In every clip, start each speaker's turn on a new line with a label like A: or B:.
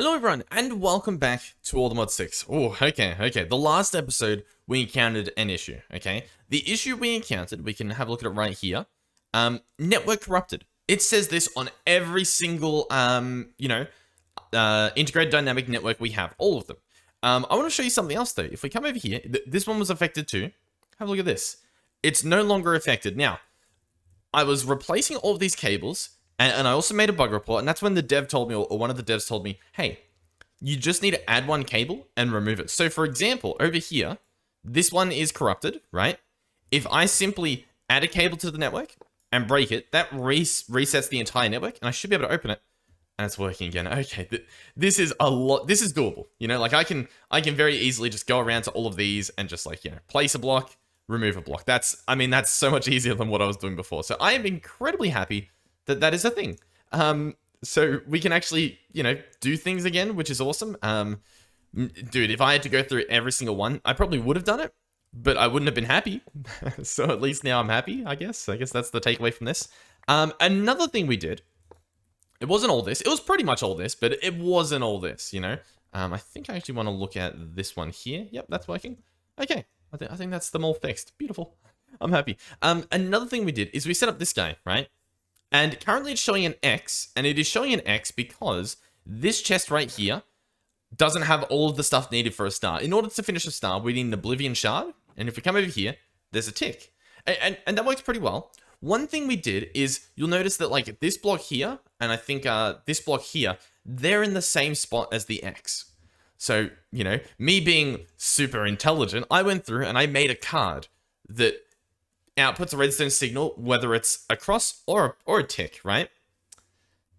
A: Hello everyone, and welcome back to Allthemod 6. Oh, okay. The last episode, we encountered an issue, okay? The issue we encountered, we can have a look at it right here. Network corrupted. It says this on every single, integrated dynamic network we have, all of them. I want to show you something else though. If we come over here, this one was affected too. Have a look at this. It's no longer affected. Now, I was replacing all of these cables, and I also made a bug report, and that's when the dev told me, or one of the devs told me, hey, you just need to add one cable and remove it. So for example, over here, this one is corrupted, right? If I simply add a cable to the network and break it, that resets the entire network, and I should be able to open it, and it's working again. Okay, this is a lot. This is doable. You know, like I can very easily just go around to all of these and just like, you know, place a block, remove a block. That's so much easier than what I was doing before. So I am incredibly happy that is a thing. So we can actually, you know, do things again, which is awesome. Dude, if I had to go through every single one, I probably would have done it, but I wouldn't have been happy. So at least now I'm happy, I guess. I guess that's the takeaway from this. Another thing we did, it wasn't all this. It was pretty much all this, but it wasn't all this, you know? I think I actually want to look at this one here. Yep, that's working. Okay, I think that's them all fixed. Beautiful. I'm happy. Another thing we did is we set up this guy, right? And currently it's showing an X, and it is showing an X because this chest right here doesn't have all of the stuff needed for a star. In order to finish a star, we need an Oblivion shard, and if we come over here, there's a tick. And that works pretty well. One thing we did is, you'll notice that like this block here, and I think this block here, they're in the same spot as the X. So, you know, me being super intelligent, I went through and I made a card that outputs a redstone signal, whether it's a cross or a tick, right?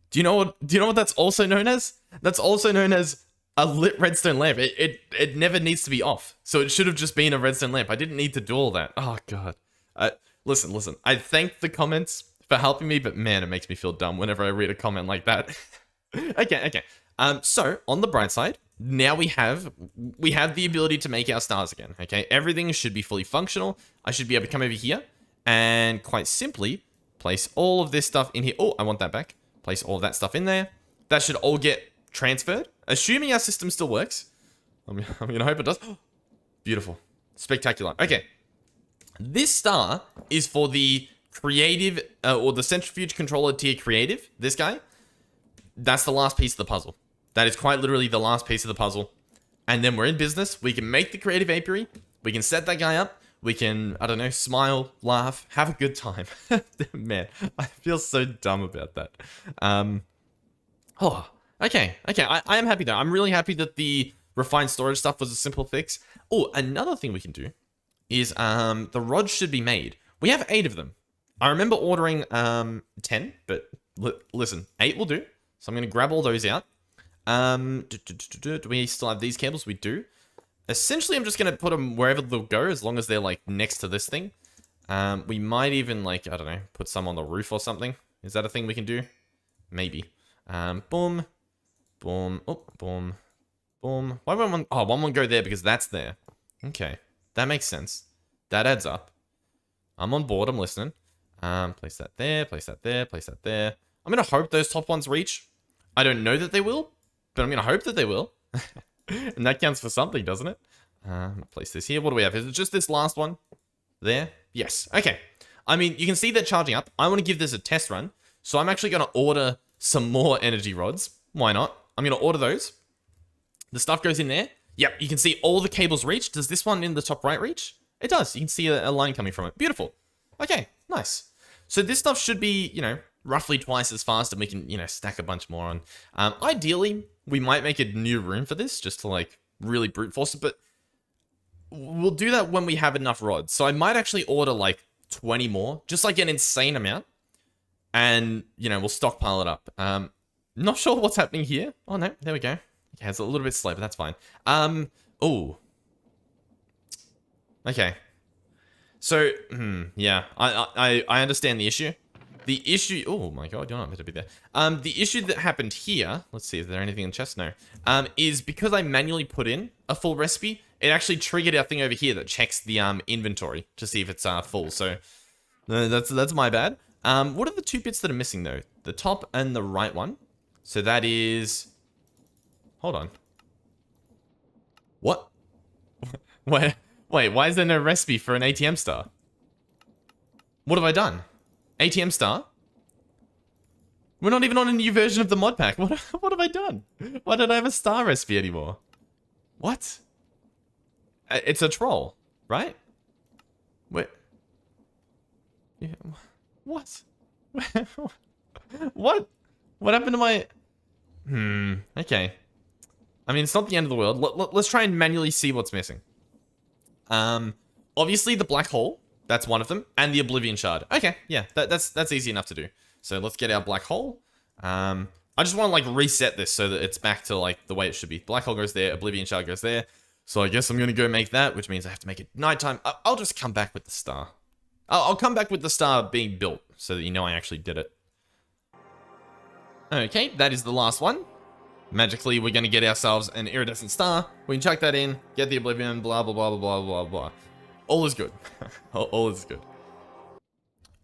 A: Do you know what that's also known as? That's also known as a lit redstone lamp. It never needs to be off. So it should have just been a redstone lamp. I didn't need to do all that. Oh god. Listen. I thank the comments for helping me, but man, it makes me feel dumb whenever I read a comment like that. Okay. So on the bright side, now we have the ability to make our stars again, okay? Everything should be fully functional. I should be able to come over here and quite simply place all of this stuff in here. Oh, I want that back. Place all of that stuff in there. That should all get transferred, assuming our system still works. I'm gonna hope it does. Beautiful. Spectacular. Okay. This star is for the creative, or the Centrifuge controller tier creative, this guy. That's the last piece of the puzzle. That is quite literally the last piece of the puzzle. And then we're in business. We can make the creative apiary. We can set that guy up. We can, I don't know, smile, laugh, have a good time. Man, I feel so dumb about that. Okay. I am happy though. I'm really happy that the refined storage stuff was a simple fix. Oh, another thing we can do is the rods should be made. We have 8 of them. I remember ordering 10, but listen, 8 will do. So I'm going to grab all those out. Do we still have these cables? We do. Essentially, I'm just going to put them wherever they'll go, as long as they're, like, next to this thing. We might even, like, I don't know, put some on the roof or something. Is that a thing we can do? Maybe. Boom. Boom. Oh, boom. Boom. Why won't one... Oh, one won't go there because that's there. Okay. That makes sense. That adds up. I'm on board. I'm listening. Place that there. Place that there. Place that there. I'm going to hope those top ones reach. I don't know that they will, but I'm going to hope that they will. And that counts for something, doesn't it? Place this here. What do we have? Is it just this last one? There? Yes. Okay. I mean, you can see they're charging up. I want to give this a test run. So I'm actually going to order some more energy rods. Why not? I'm going to order those. The stuff goes in there. Yep. You can see all the cables reach. Does this one in the top right reach? It does. You can see a line coming from it. Beautiful. Okay. Nice. So this stuff should be, you know, roughly twice as fast, and we can, you know, stack a bunch more on. Ideally, we might make a new room for this, just to, like, really brute force it, but we'll do that when we have enough rods. So I might actually order, like, 20 more, just, like, an insane amount, and, you know, we'll stockpile it up. Not sure what's happening here. Oh, no, there we go. Okay, it's a little bit slow, but that's fine. Oh. Okay. So, yeah, I understand the issue. The issue... Oh my god, you're not meant to be there. The issue that happened here... Let's see, is there anything in the chest? No. Is because I manually put in a full recipe, it actually triggered our thing over here that checks the inventory to see if it's full. So, that's my bad. What are the 2 bits that are missing, though? The top and the right one. So that is... Hold on. What? Wait, why is there no recipe for an ATM star? What have I done? ATM star? We're not even on a new version of the mod pack. What have I done? Why don't I have a star recipe anymore? What? It's a troll, right? Wait. Yeah. What? What? What happened to my... Okay. I mean, it's not the end of the world. Let's try and manually see what's missing. Obviously the black hole. That's one of them. And the Oblivion shard. Okay, yeah. That's easy enough to do. So let's get our black hole. I just want to, like, reset this so that it's back to, like, the way it should be. Black hole goes there. Oblivion shard goes there. So I guess I'm going to go make that, which means I have to make it nighttime. I'll just come back with the star. I'll come back with the star being built so that you know I actually did it. Okay, that is the last one. Magically, we're going to get ourselves an iridescent star. We can chuck that in, get the Oblivion, blah, blah, blah, blah, blah, blah, blah. All is good. All is good.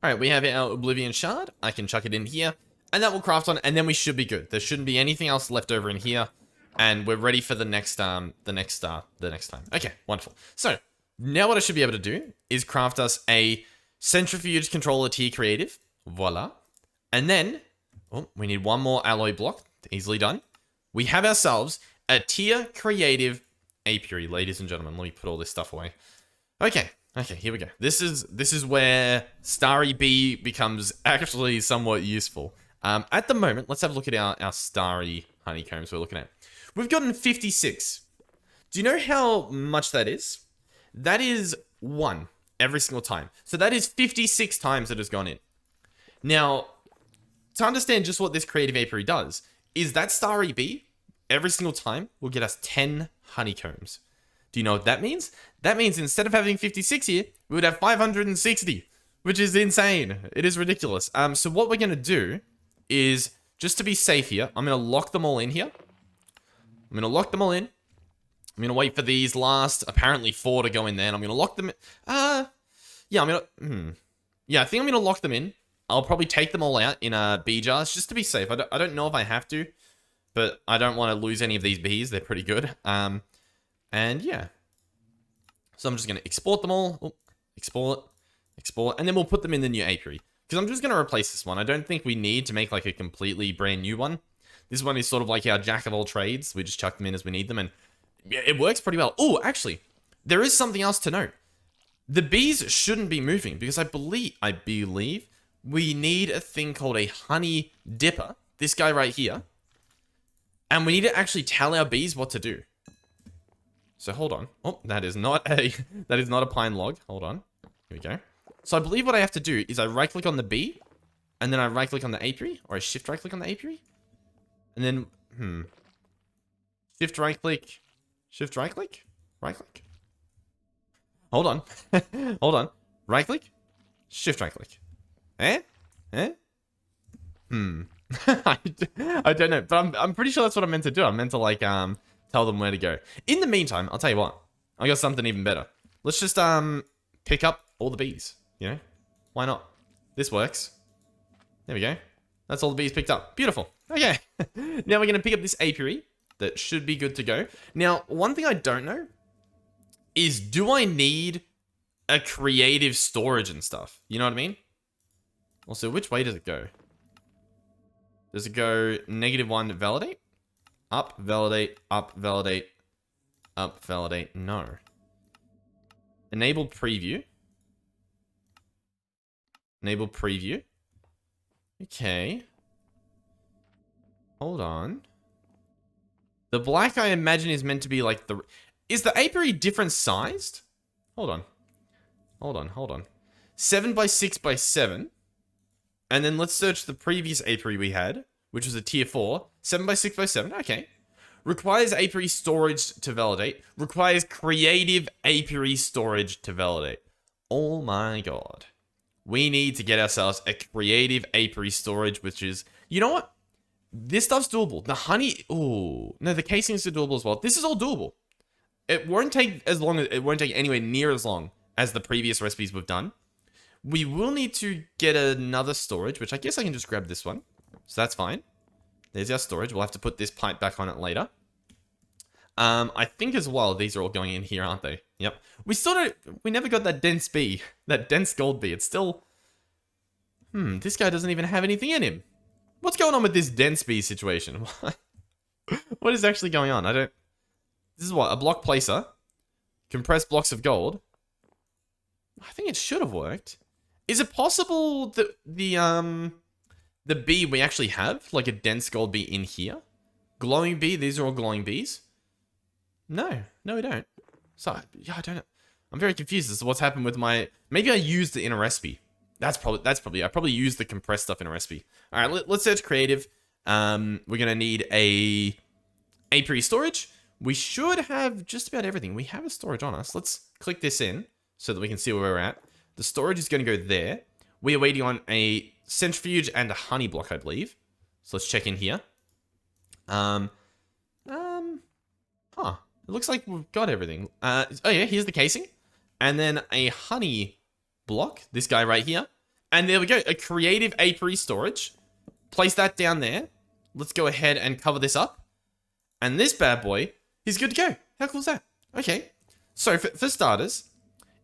A: Alright, we have our Oblivion shard. I can chuck it in here, and that will craft on, and then we should be good. There shouldn't be anything else left over in here, and we're ready for the next star the next time. Okay, wonderful. So, now what I should be able to do is craft us a Centrifuge controller tier creative. Voila. And then, oh, we need one more alloy block. Easily done. We have ourselves a tier creative apiary, ladies and gentlemen. Let me put all this stuff away. Okay, here we go. This is where Starry Bee becomes actually somewhat useful. At the moment, let's have a look at our starry honeycombs we're looking at. We've gotten 56. Do you know how much that is? That is 1 every single time. So that is 56 times it has gone in. Now, to understand just what this creative apiary does, is that Starry Bee, every single time, will get us 10 honeycombs. Do you know what that means? That means instead of having 56 here, we would have 560, which is insane. It is ridiculous. So what we're going to do is, just to be safe here, I'm going to lock them all in here. I'm going to lock them all in. I'm going to wait for these last, apparently 4 to go in there, and I'm going to lock them in. Yeah, I'm going to... Yeah, I think I'm going to lock them in. I'll probably take them all out in bee jars, just to be safe. I don't know if I have to, but I don't want to lose any of these bees. They're pretty good. And yeah. So I'm just going to export them all. Oh, export, and then we'll put them in the new apiary. Because I'm just going to replace this one. I don't think we need to make, like, a completely brand new one. This one is sort of like our jack of all trades. We just chuck them in as we need them, and it works pretty well. Oh, actually, there is something else to note. The bees shouldn't be moving, because I believe we need a thing called a honey dipper. This guy right here. And we need to actually tell our bees what to do. So hold on. Oh, that is not a pine log. Hold on. Here we go. So I believe what I have to do is I right click on the bee, and then I right click on the apiary, or I shift right click on the apiary. And then, shift right click, right click. Hold on. Hold on. Right click, shift right click. I don't know, but I'm pretty sure that's what I'm meant to do. I'm meant to, like, tell them where to go. In the meantime, I'll tell you what. I got something even better. Let's just, pick up all the bees, you know? Why not? This works. There we go. That's all the bees picked up. Beautiful. Okay. Now we're going to pick up this apiary. That should be good to go. Now, one thing I don't know is, do I need a creative storage and stuff? You know what I mean? Also, which way does it go? Does it go -1 validate? Up, validate, up, validate, up, validate. No. Enable preview. Enable preview. Okay. Hold on. The black, I imagine, is meant to be like the... Is the apiary different sized? Hold on. Hold on. 7 by 6 by 7. And then let's search the previous apiary we had, which was a tier 4. 7 by 6 by 7. Okay. Requires apiary storage to validate. Requires creative apiary storage to validate. Oh my god. We need to get ourselves a creative apiary storage, which is... You know what? This stuff's doable. The honey... Oh, no, the casings are doable as well. This is all doable. It won't take as long... It won't take anywhere near as long as the previous recipes we've done. We will need to get another storage, which I guess I can just grab this one. So that's fine. There's our storage. We'll have to put this pipe back on it later. I think as well, these are all going in here, aren't they? Yep. We never got that dense bee, that dense gold bee. It's still, this guy doesn't even have anything in him. What's going on with this dense bee situation? What is actually going on? This is what, a block placer? Compressed blocks of gold? I think it should have worked. Is it possible that the bee we actually have, like a dense gold bee in here? Glowing bee, these are all glowing bees? No, we don't. So, yeah, I don't know. I'm very confused as to what's happened with my... Maybe I used it in a recipe. That's probably... I probably used the compressed stuff in a recipe. All right, let's search creative. We're going to need a apiary storage. We should have just about everything. We have a storage on us. Let's click this in so that we can see where we're at. The storage is going to go there. We are waiting on a centrifuge and a honey block, I believe. So let's check in here. It looks like we've got everything. Oh yeah, here's the casing. And then a honey block, this guy right here. And there we go, a creative apiary storage. Place that down there. Let's go ahead and cover this up. And this bad boy is good to go. How cool is that? Okay. So for starters,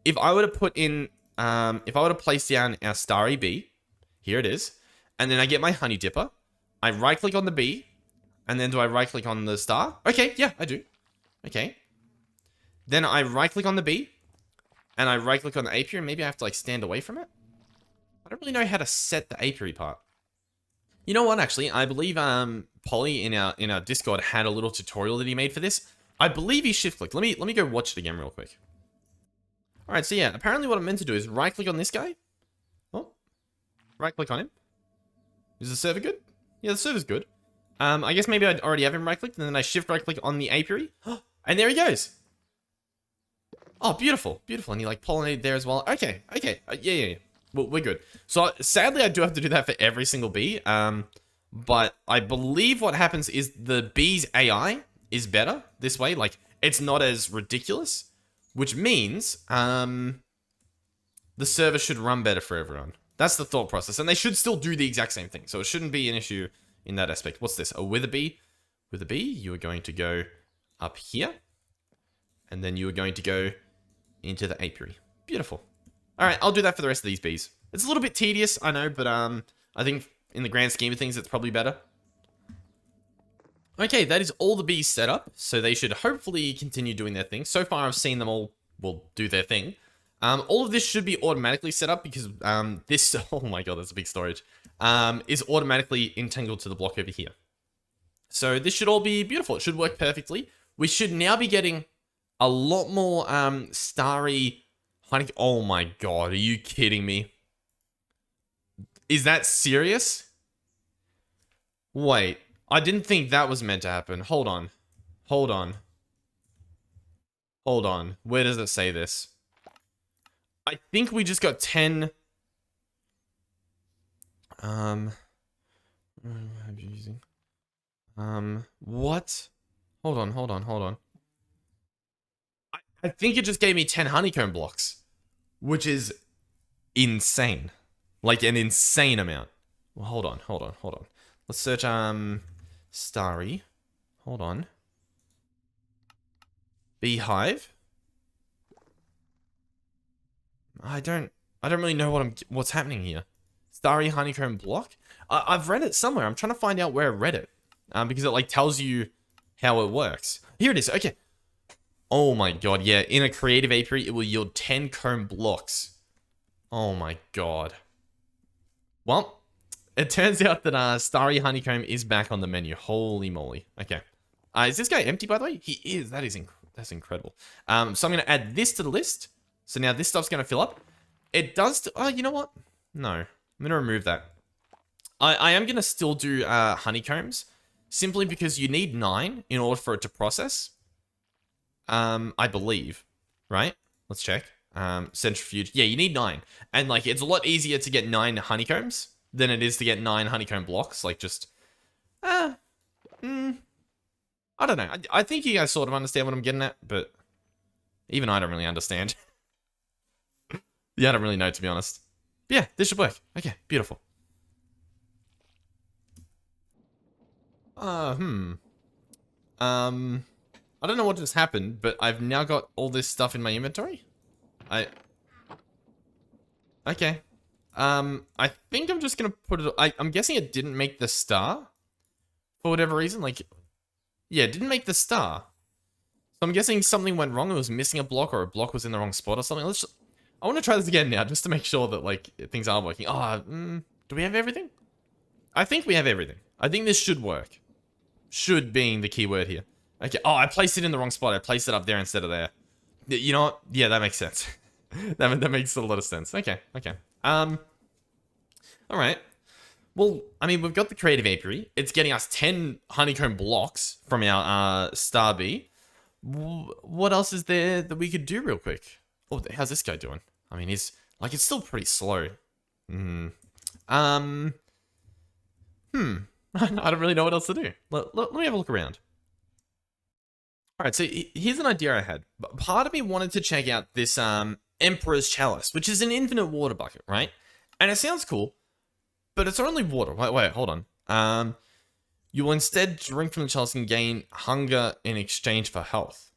A: if I were to put in, if I were to place down our starry bee, here it is. And then I get my honey dipper. I right click on the bee. And then do I right click on the star? Okay, yeah, I do. Okay. Then I right click on the bee. And I right click on the apiary. Maybe I have to like stand away from it. I don't really know how to set the apiary part. You know what, actually? I believe Polly in our Discord had a little tutorial that he made for this. I believe he shift clicked. Let me go watch it again real quick. Alright, so yeah, apparently what I'm meant to do is right click on this guy. Oh. Right click on him. Is the server good? Yeah, the server's good. I guess maybe I already have him right clicked, and then I shift right click on the apiary. And there he goes. Oh, beautiful. Beautiful. And he like pollinated there as well. Okay. Yeah. Well, we're good. So sadly, I do have to do that for every single bee. But I believe what happens is the bee's AI is better this way. Like, it's not as ridiculous, which means the server should run better for everyone. That's the thought process. And they should still do the exact same thing. So it shouldn't be an issue in that aspect. What's this? A wither bee. With a bee, you are going to go up here. And then you are going to go into the apiary. Beautiful. All right, I'll do that for the rest of these bees. It's a little bit tedious, I know, but I think in the grand scheme of things, it's probably better. Okay, that is all the bees set up, so they should hopefully continue doing their thing. So far, I've seen them all, well, do their thing. All of this should be automatically set up because this, oh my god, that's a big storage, is automatically entangled to the block over here. So this should all be beautiful. It should work perfectly. We should now be getting a lot more starry honey. Oh my god, are you kidding me? Is that serious? Wait, I didn't think that was meant to happen. Hold on. Where does it say this? I think we just got 10. What? Hold on. I think it just gave me 10 honeycomb blocks, which is insane. Like an insane amount. Well, hold on. Let's search, starry. Hold on. Beehive. I don't really know what's happening here. Starry honeycomb block. I've read it somewhere. I'm trying to find out where I read it. Because it like tells you how it works. Here it is. Okay. Oh my god. Yeah. In a creative apiary, it will yield 10 comb blocks. Oh my god. Well, it turns out that starry honeycomb is back on the menu. Holy moly. Okay. Is this guy empty, by the way? He is. That's incredible. So I'm going to add this to the list. So now this stuff's going to fill up. It does... Oh, you know what? No. I'm going to remove that. I am going to still do honeycombs. Simply because you need 9 in order for it to process. I believe. Right? Let's check. Centrifuge. Yeah, you need 9. And like, it's a lot easier to get 9 honeycombs than it is to get 9 honeycomb blocks. Like, just... I don't know. I think you guys sort of understand what I'm getting at, but even I don't really understand. Yeah, I don't really know, to be honest. But yeah, this should work. Okay, beautiful. I don't know what just happened, but I've now got all this stuff in my inventory. Okay. I think I'm just gonna put it... I'm guessing it didn't make the star. For whatever reason, like... Yeah, it didn't make the star. So I'm guessing something went wrong. It was missing a block, or a block was in the wrong spot or something. I want to try this again now, just to make sure that, like, things are working. Do we have everything? I think we have everything. I think this should work. Should being the key word here. Okay. Oh, I placed it in the wrong spot. I placed it up there instead of there. You know what? Yeah, that makes sense. that makes a lot of sense. Okay. All right. Well, I mean, we've got the creative apiary. It's getting us 10 honeycomb blocks from our star bee. What else is there that we could do real quick? Oh, how's this guy doing? I mean, he's like, it's still pretty slow. I don't really know what else to do. Let me have a look around. All right, so here's an idea I had. Part of me wanted to check out this Emperor's Chalice, which is an infinite water bucket, right? And it sounds cool, but it's only water. Wait, hold on. You will instead drink from the chalice and gain hunger in exchange for health.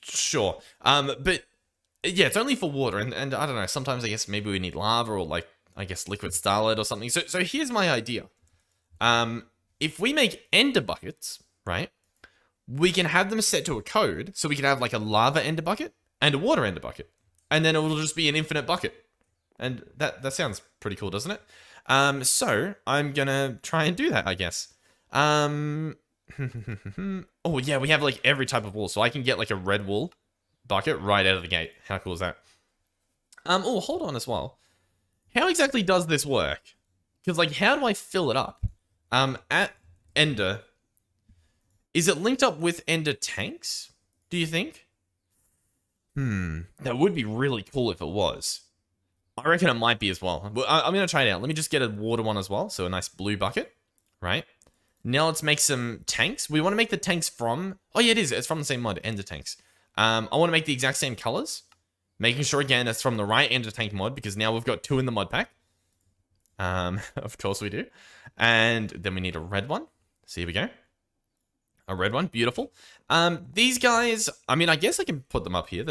A: Sure. But yeah, it's only for water, and I don't know. Sometimes I guess maybe we need lava or like I guess liquid starlight or something. So here's my idea. If we make ender buckets, right? We can have them set to a code, so we can have like a lava ender bucket and a water ender bucket, and then it will just be an infinite bucket. And that sounds pretty cool, doesn't it? So I'm gonna try and do that, I guess. Oh yeah, we have like every type of wool, so I can get like a red wool bucket right out of the gate. How cool is that? Oh, hold on as well. How exactly does this work? Because like, how do I fill it up? At Ender, is it linked up with Ender tanks? Do you think? That would be really cool if it was. I reckon it might be as well. I'm going to try it out. Let me just get a water one as well. So a nice blue bucket, right? Now let's make some tanks. We want to make the tanks from... Oh, yeah, it is. It's from the same mod, Ender tanks. I want to make the exact same colors. Making sure, again, it's from the right Ender tank mod, because now we've got 2 in the mod pack. Of course we do. And then we need a red one. So here we go. A red one. Beautiful. These guys, I mean, I guess I can put them up here.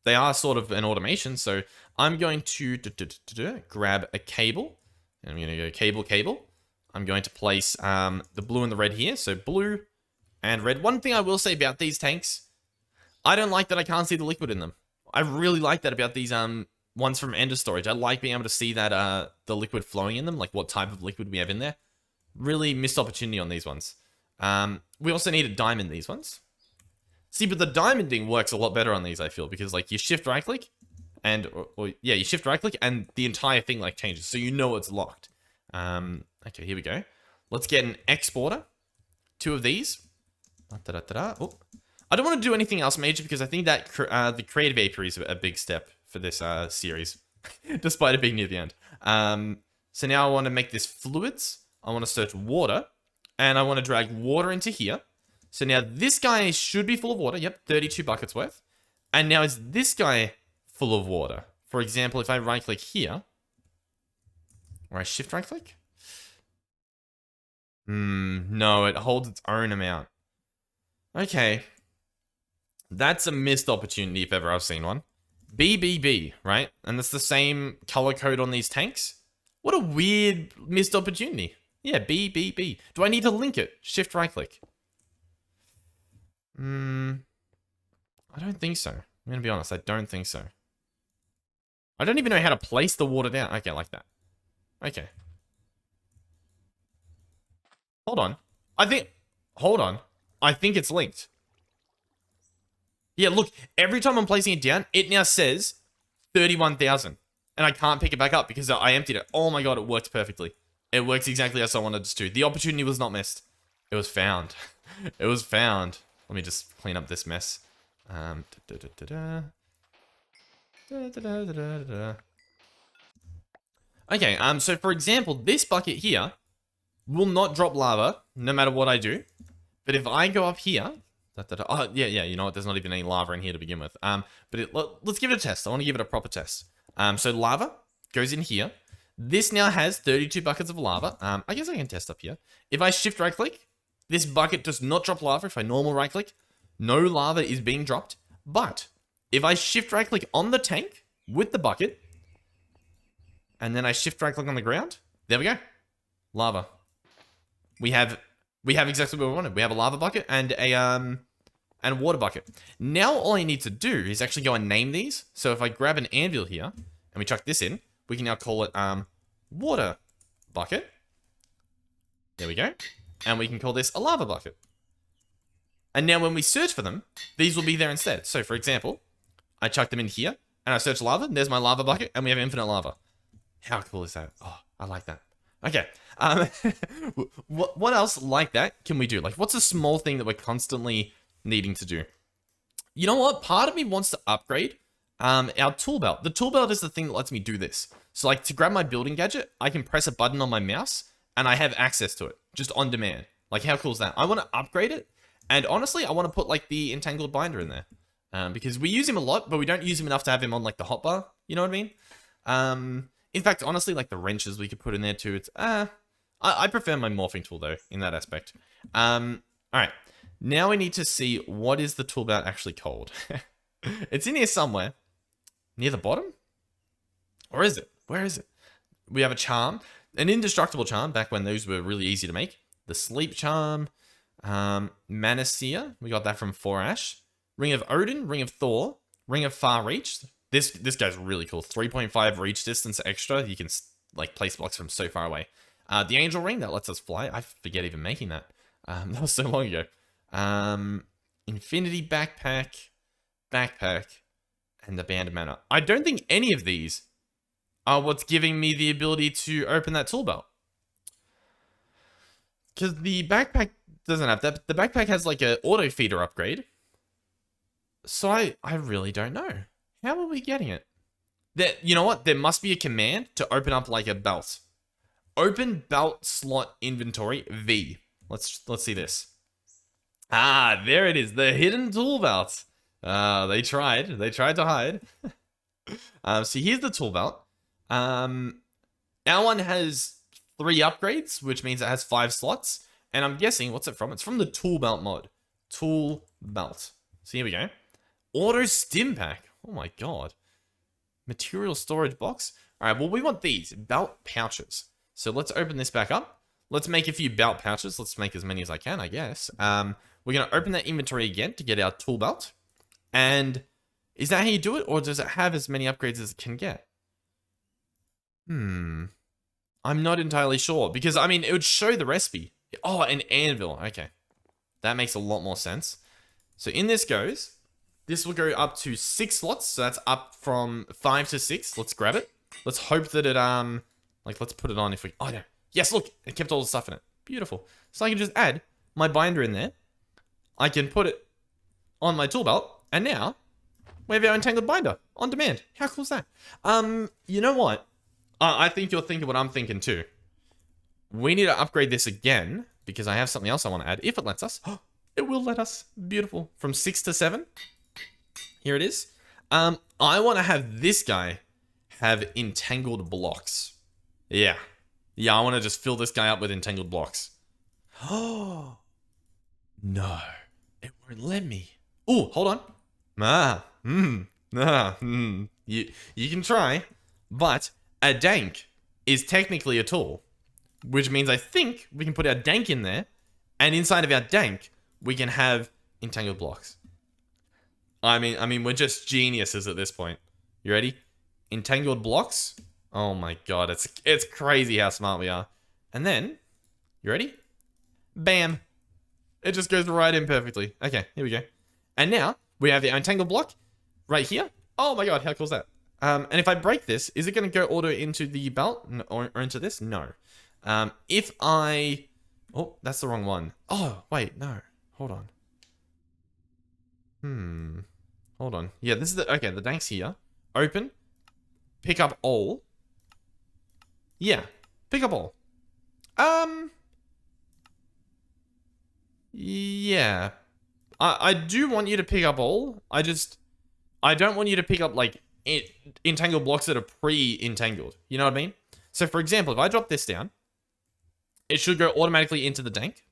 A: They are sort of an automation, so I'm going to grab a cable. And I'm going to go cable. I'm going to place the blue and the red here. So blue and red. One thing I will say about these tanks, I don't like that I can't see the liquid in them. I really like that about these ones from Ender Storage. I like being able to see that the liquid flowing in them, like what type of liquid we have in there. Really missed opportunity on these ones. We also need a diamond these ones. See, but the diamonding works a lot better on these, I feel, because like you shift right click and you shift right click and the entire thing like changes, so you know it's locked. Okay, here we go. Let's get an exporter. 2 of these. Oh. I don't want to do anything else major because I think that the creative apiary is a big step for this series, despite it being near the end. So now I want to make this fluids. I want to search water, and I want to drag water into here. So now this guy should be full of water. Yep, 32 buckets worth. And now is this guy full of water? For example, if I right click here, or I shift right click. No, it holds its own amount. Okay. That's a missed opportunity if ever I've seen one. BBB, right? And that's the same color code on these tanks. What a weird missed opportunity. Yeah, BBB. Do I need to link it? Shift right click. I don't think so. I'm going to be honest, I don't think so. I don't even know how to place the water down. Okay, like that. Okay. Hold on. Hold on. I think it's linked. Yeah, look, every time I'm placing it down, it now says 31,000. And I can't pick it back up because I emptied it. Oh my god, it works perfectly. It works exactly as I wanted it to. The opportunity was not missed. It was found. It was found. Let me just clean up this mess. Okay, so for example, this bucket here will not drop lava no matter what I do. But if I go up here... Oh, yeah, you know what? There's not even any lava in here to begin with. But let's give it a test. I want to give it a proper test. So lava goes in here. This now has 32 buckets of lava. I guess I can test up here. If I shift right click, This bucket does not drop lava if I normal right click. No lava is being dropped. But if I shift right click on the tank with the bucket, and then I shift right click on the ground, there we go. Lava. We have exactly what we wanted. We have a lava bucket and a water bucket. Now all I need to do is actually go and name these. So if I grab an anvil here and we chuck this in, we can now call it water bucket. There we go. And we can call this a lava bucket. And now when we search for them, these will be there instead. So for example, I chuck them in here and I search lava, and there's my lava bucket, and we have infinite lava. How cool is that? Oh, I like that. Okay. What else like that can we do? Like, what's a small thing that we're constantly needing to do? You know what? Part of me wants to upgrade our tool belt. The tool belt is the thing that lets me do this. So like to grab my building gadget, I can press a button on my mouse and I have access to it just on demand. Like, how cool is that? I want to upgrade it. And honestly, I want to put like the entangled binder in there because we use him a lot, but we don't use him enough to have him on like the hotbar. You know what I mean? In fact, honestly, like the wrenches we could put in there too. It's I prefer my morphing tool though in that aspect. All right, now we need to see what is the tool belt actually called. It's in here somewhere, near the bottom, or is it? Where is it? We have a charm, an indestructible charm. Back when those were really easy to make. The sleep charm, Manacia. We got that from 4-Ash. Ring of Odin, Ring of Thor, Ring of Far Reach. This guy's really cool. 3.5 reach distance extra. You can like place blocks from so far away. The angel ring that lets us fly. I forget even making that. That was so long ago. Infinity backpack, and the band of mana. I don't think any of these are what's giving me the ability to open that tool belt. Because the backpack doesn't have that. The backpack has like an auto feeder upgrade. So I really don't know. How are we getting it? You know what? There must be a command to open up like a belt. Open belt slot inventory V. Let's see this. Ah, there it is. The hidden tool belt. They tried to hide. So here's the tool belt. Our one has 3 upgrades, which means it has 5 slots. And I'm guessing, what's it from? It's from the tool belt mod. Tool belt. So here we go. Auto stim pack. Oh my god. Material storage box. All right, well, we want these belt pouches. So let's open this back up. Let's make a few belt pouches. Let's make as many as I can, I guess. We're going to open that inventory again to get our tool belt. And is that how you do it? Or does it have as many upgrades as it can get? I'm not entirely sure. Because, I mean, it would show the recipe. Oh, an anvil. Okay. That makes a lot more sense. So in this goes... This will go up to 6 slots, so that's up from 5 to 6. Let's grab it. Let's hope that it, like, let's put it on if we... Oh, no. Yes, look. It kept all the stuff in it. Beautiful. So I can just add my binder in there. I can put it on my tool belt. And now, we have our entangled binder on demand. How cool is that? You know what? I think you're thinking what I'm thinking too. We need to upgrade this again, because I have something else I want to add. If it lets us. It will let us. Beautiful. From 6 to 7. Here it is. I want to have this guy have entangled blocks. Yeah. Yeah, I want to just fill this guy up with entangled blocks. Oh. No. It won't let me. Oh, hold on. You can try. But a dank is technically a tool. Which means I think we can put our dank in there. And inside of our dank, we can have entangled blocks. I mean, we're just geniuses at this point. You ready? Entangled blocks. Oh my god, it's crazy how smart we are. And then, you ready? Bam. It just goes right in perfectly. Okay, here we go. And now, we have the entangled block right here. Oh my god, how cool is that? And if I break this, is it going to go auto into the belt or into this? No. If I... Oh, that's the wrong one. Oh, wait, no. Hold on. Hold on. Yeah, this is the... Okay, the dank's here. Open. Pick up all. Yeah. Pick up all. Yeah. I do want you to pick up all. I don't want you to pick up, like, entangled blocks that are pre-entangled. You know what I mean? So, for example, if I drop this down, it should go automatically into the dank.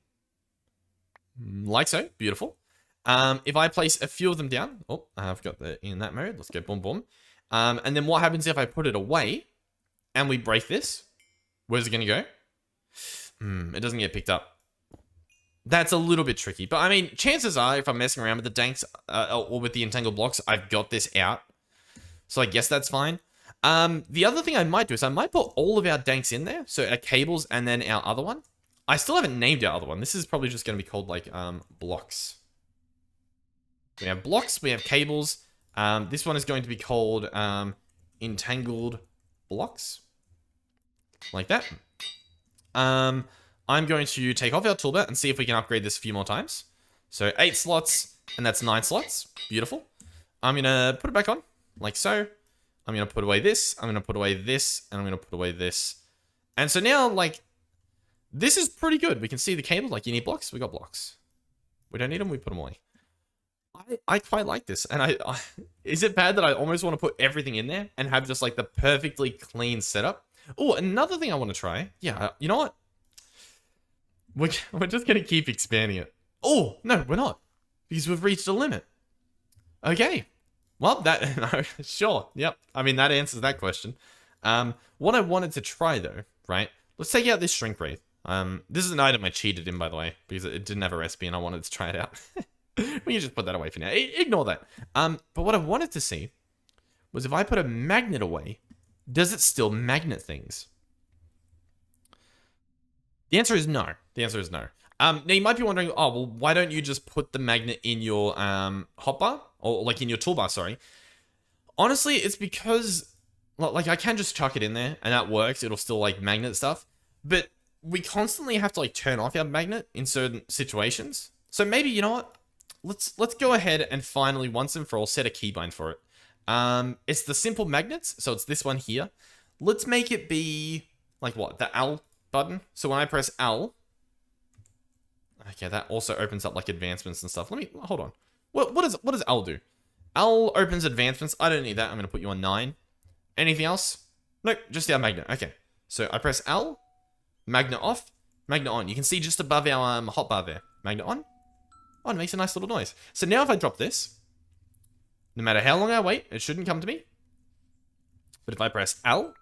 A: like so. Beautiful. If I place a few of them down, oh, I've got the in that mode. Let's go boom, boom. And then what happens if I put it away and we break this? Where's it going to go? It doesn't get picked up. That's a little bit tricky. But I mean, chances are if I'm messing around with the danks or with the entangled blocks, I've got this out. So I guess that's fine. The other thing I might do is I might put all of our danks in there. So our cables and then our other one. I still haven't named our other one. This is probably just going to be called like blocks. We have blocks, we have cables. This one is going to be called entangled blocks. Like that. I'm going to take off our toolbar and see if we can upgrade this a few more times. So 8 slots, and that's 9 slots. Beautiful. I'm going to put it back on, like so. I'm going to put away this, I'm going to put away this, and I'm going to put away this. And so now, like, this is pretty good. We can see the cable, like, you need blocks, we got blocks. We don't need them, we put them away. I quite like this, and is it bad that I almost want to put everything in there and have just, like, the perfectly clean setup? Oh, another thing I want to try. Yeah, you know what? We're just going to keep expanding it. Oh, no, we're not. Because we've reached a limit. Okay. Well, no, sure. Yep. I mean, that answers that question. What I wanted to try, though, right? Let's take out this shrink wraith. This is an item I cheated in, by the way, because it didn't have a recipe and I wanted to try it out. We can just put that away for now. Ignore that. But what I wanted to see was if I put a magnet away, does it still magnet things? The answer is no. The answer is no. Now, you might be wondering, oh, well, why don't you just put the magnet in your hotbar? Or, like, in your toolbar, sorry. Honestly, it's because, like, I can just chuck it in there, and that works. It'll still, like, magnet stuff. But we constantly have to, like, turn off our magnet in certain situations. So maybe, you know what? Let's go ahead and finally, once and for all, set a keybind for it. It's the simple magnets, so it's this one here. Let's make it be, like what, the L button? So when I press L, okay, that also opens up like advancements and stuff. Hold on. What does L do? L opens advancements. I don't need that. I'm going to put you on 9. Anything else? Nope, just our magnet. Okay, so I press L, magnet off, magnet on. You can see just above our hotbar there. Magnet on. Oh, it makes a nice little noise. So now if I drop this, no matter how long I wait, it shouldn't come to me. But if I press L,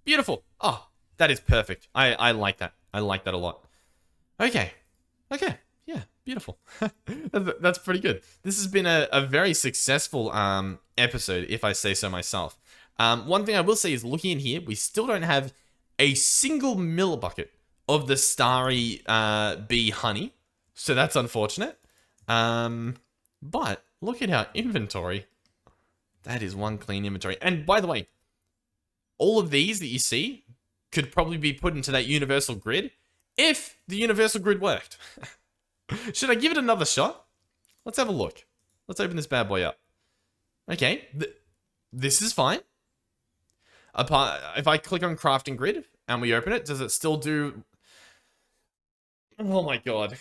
A: beautiful. Oh, that is perfect. I like that. I like that a lot. Okay. Okay. Yeah, beautiful. That's pretty good. This has been a very successful episode, if I say so myself. One thing I will say is looking in here, we still don't have a single millibucket of the starry bee honey. So that's unfortunate. But look at our inventory. That is one clean inventory. And by the way, all of these that you see could probably be put into that universal grid if the universal grid worked. Should I give it another shot? Let's have a look. Let's open this bad boy up. Okay, this is fine. If I click on crafting grid and we open it, does it still do... Oh my god.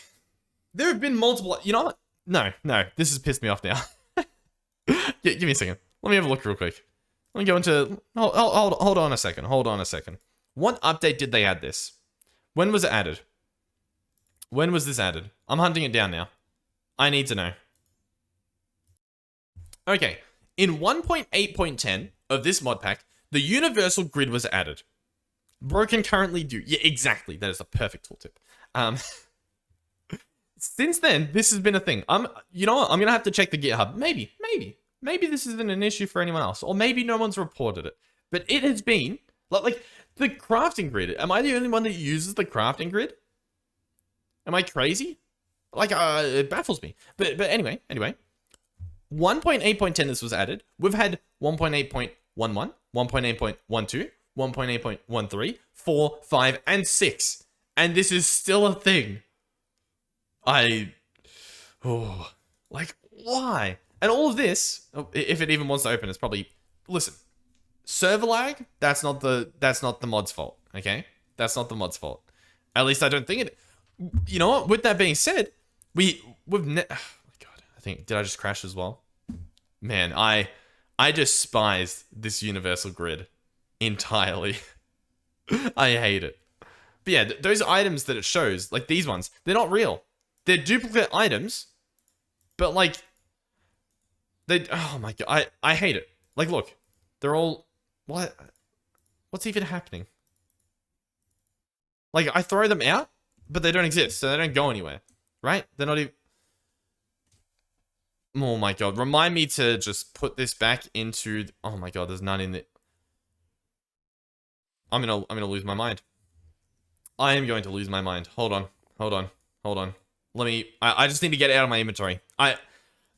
A: There have been multiple... You know what? No, this has pissed me off now. Give me a second. Let me have a look real quick. Let me go into... Hold on a second. Hold on a second. What update did they add this? When was it added? When was this added? I'm hunting it down now. I need to know. Okay. In 1.8.10 of this mod pack, the universal grid was added. Broken currently do. Yeah, exactly. That is a perfect tooltip. Since then, this has been a thing. You know what? I'm going to have to check the GitHub. Maybe this isn't an issue for anyone else. Or maybe no one's reported it. But it has been, like the crafting grid. Am I the only one that uses the crafting grid? Am I crazy? Like, it baffles me. But anyway. 1.8.10 this was added. We've had 1.8.11, 1.8.12, 1.8.13, 4, 5, and 6. And this is still a thing. Like, why? And all of this, if it even wants to open, it's probably, listen, server lag, that's not the mod's fault, okay? That's not the mod's fault. At least I don't think it, you know what? With that being said, oh my god, did I just crash as well? Man, I despised this universal grid entirely. I hate it. But yeah, those items that it shows, like these ones, they're not real. they're duplicate items, but like, oh my god, I hate it. Like, look, they're all, what's even happening? Like, I throw them out, but they don't exist, so they don't go anywhere, right? They're not even, oh my god, remind me to just put this back into, oh my god, there's none in it. I'm gonna lose my mind. I am going to lose my mind. Hold on. Let me, I just need to get it out of my inventory. I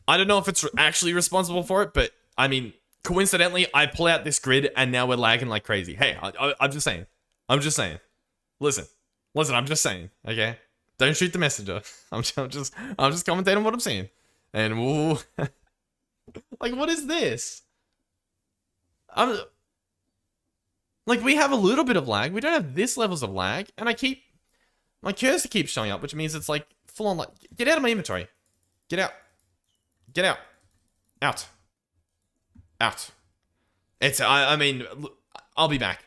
A: don't know if it's actually responsible for it, but I mean, coincidentally, I pull out this grid and now we're lagging like crazy. Hey, I'm just saying. Listen, I'm just saying, okay? Don't shoot the messenger. I'm just commentating on what I'm saying. And woo, like, what is this? Like, we have a little bit of lag. We don't have this levels of lag. And my cursor keeps showing up, which means it's like full on, like, get out of my inventory. Get out. Out. It's, I mean, I'll be back.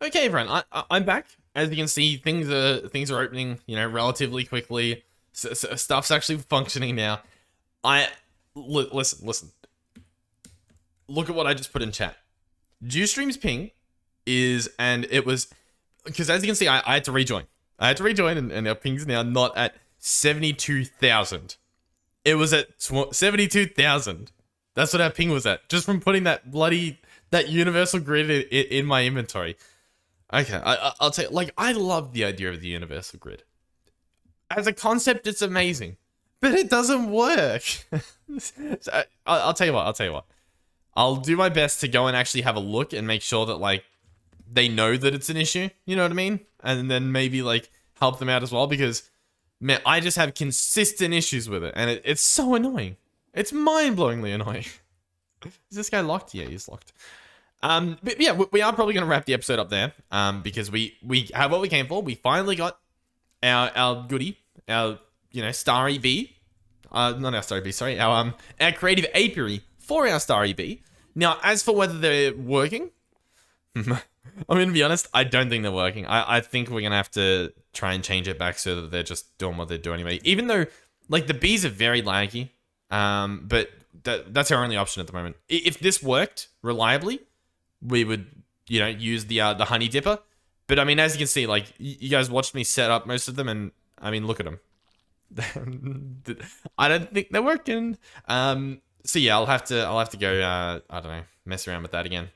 A: Okay, everyone, I'm back. As you can see, things are opening, you know, relatively quickly. Stuff's actually functioning now. Listen. Look at what I just put in chat. Dewstream's ping is, and it was, because as you can see, I had to rejoin. And our ping's now not at 72,000. It was at 72,000. That's what our ping was at, just from putting that universal grid in my inventory. Okay, I'll tell you, like, I love the idea of the universal grid. As a concept, it's amazing, but it doesn't work. So, I'll tell you what. I'll do my best to go and actually have a look and make sure that, like, they know that it's an issue. You know what I mean? And then maybe, like, help them out as well, because, man, I just have consistent issues with it, and it's so annoying. It's mind-blowingly annoying. Is this guy locked? Yeah, he's locked. But yeah, we are probably going to wrap the episode up there, because we have what we came for. We finally got our goodie, our, you know, star EB. Not our star EB, sorry. Our creative apiary for our star EB. Now, as for whether they're working, I'm going to be honest, I don't think they're working. I think we're going to have to try and change it back so that they're just doing what they're doing anyway. Even though, like, the bees are very laggy, but that's our only option at the moment. If this worked reliably, we would, you know, use the honey dipper. But I mean, as you can see, like, you guys watched me set up most of them, and I mean, look at them. I don't think they're working. So yeah, I'll have to go, I don't know, mess around with that again.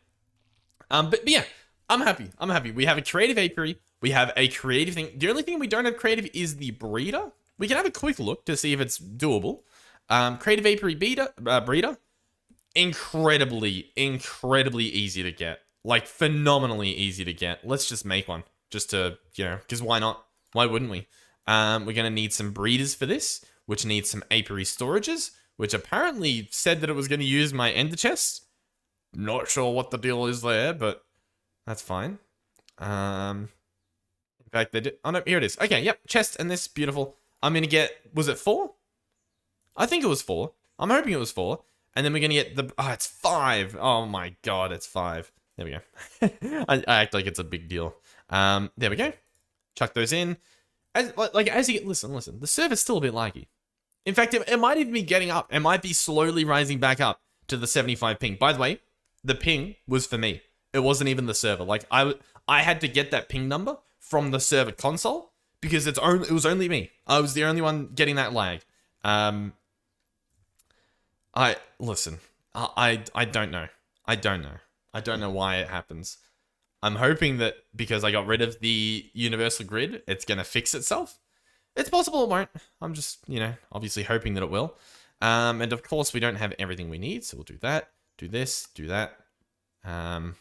A: But yeah, I'm happy. We have a creative apiary. We have a creative thing. The only thing we don't have creative is the breeder. We can have a quick look to see if it's doable. Creative apiary breeder. Incredibly easy to get. Like, phenomenally easy to get. Let's just make one. Just to, you know, because why not? Why wouldn't we? We're going to need some breeders for this, which needs some apiary storages, which apparently said that it was going to use my ender chest. Not sure what the deal is there, but that's fine. In fact, they did. Oh, no, here it is. Okay, yep, chest and this, beautiful. I'm going to get, was it 4? I think it was 4. I'm hoping it was 4. And then we're going to get it's 5. Oh my god, it's 5. There we go. I act like it's a big deal. There we go. Chuck those in. As you get, listen, the server's still a bit laggy. In fact, it might even be getting up. It might be slowly rising back up to the 75 ping. By the way, the ping was for me. It wasn't even the server. Like, I had to get that ping number from the server console because it was only me. I was the only one getting that lag. Listen, I don't know. I don't know why it happens. I'm hoping that because I got rid of the universal grid, it's going to fix itself. It's possible it won't. I'm just, you know, obviously hoping that it will. And of course, we don't have everything we need, so we'll do that, do this, do that.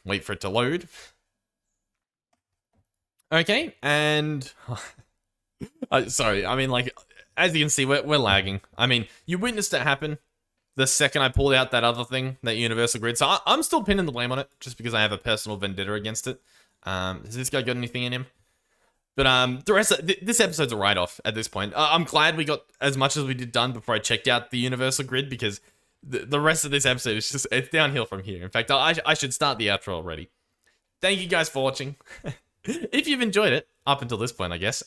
A: Wait for it to load. Okay, and... sorry, I mean, like, as you can see, we're lagging. I mean, you witnessed it happen the second I pulled out that other thing, that universal grid. So I'm still pinning the blame on it, just because I have a personal vendetta against it. Has this guy got anything in him? But the rest of this episode's a write-off at this point. I'm glad we got as much as we did done before I checked out the universal grid, because the rest of this episode is just, it's downhill from here. In fact, I should start the outro already. Thank you guys for watching. if you've enjoyed it up until this point, I guess,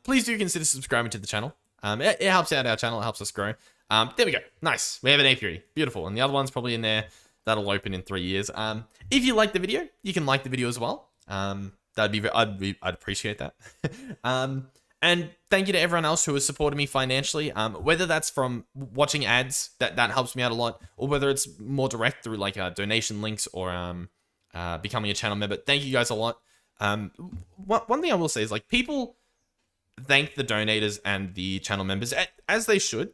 A: please do consider subscribing to the channel. It helps out our channel. It helps us grow. There we go. Nice. We have an apiary. Beautiful. And the other one's probably in there. That'll open in 3 years. If you like the video, you can like the video as well. I'd appreciate that. And thank you to everyone else who has supported me financially. Whether that's from watching ads, that helps me out a lot, or whether it's more direct through like donation links or becoming a channel member. Thank you guys a lot. One thing I will say is like people thank the donators and the channel members as they should.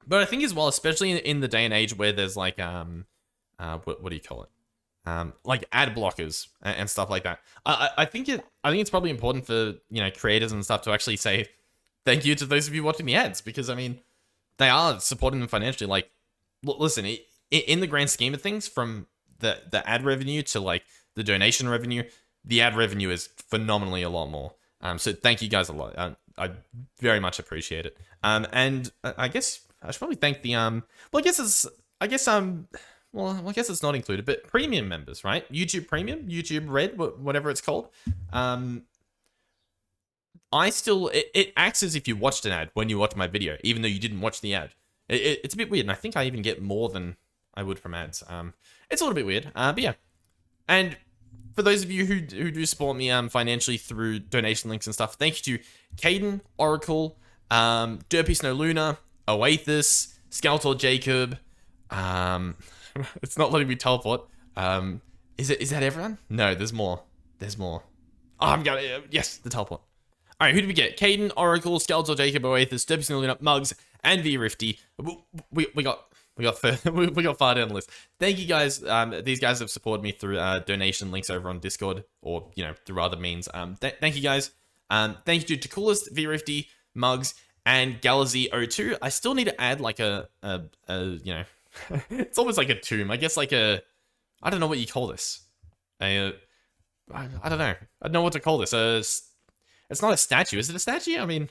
A: But I think as well, especially in the day and age where there's like what do you call it? Like ad blockers and stuff like that. I think it's probably important for, you know, creators and stuff to actually say thank you to those of you watching the ads, because I mean, they are supporting them financially. Like, listen, in the grand scheme of things, from the ad revenue to like the donation revenue, the ad revenue is phenomenally a lot more. So thank you guys a lot. I very much appreciate it. And I guess I should probably thank the well, I guess it's not included, but premium members, right? YouTube Premium, YouTube Red, whatever it's called. It acts as if you watched an ad when you watch my video, even though you didn't watch the ad. It's a bit weird, and I think I even get more than I would from ads. It's a little bit weird, but yeah. And for those of you who do support me financially through donation links and stuff, thank you to Caden, Oracle, Derpy Snow Luna, Oathis, Skeletor Jacob. It's not letting me teleport. Is that everyone? No, there's more. There's more. Oh, I'm gonna yes, the teleport. All right, who did we get? Caden, Oracle, Skeletor Jacob, Oathis, Derpy Snow Luna, Mugs, and vrifty. We got far down the list. Thank you guys. These guys have supported me through donation links over on Discord, or you know, through other means. Thank you guys. Thank you to Coolest, vrifty, Mugs, and Galaxy02. I still need to add like a you know, it's almost like a tomb. I guess like I don't know what you call this. I don't know. I don't know what to call this. It's not a statue. Is it a statue? I mean,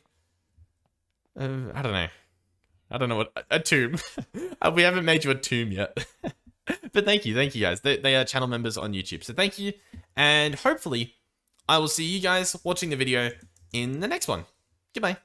A: I don't know. I don't know what a tomb. We haven't made you a tomb yet. But thank you guys. They are channel members on YouTube. So thank you, and hopefully I will see you guys watching the video in the next one. Goodbye.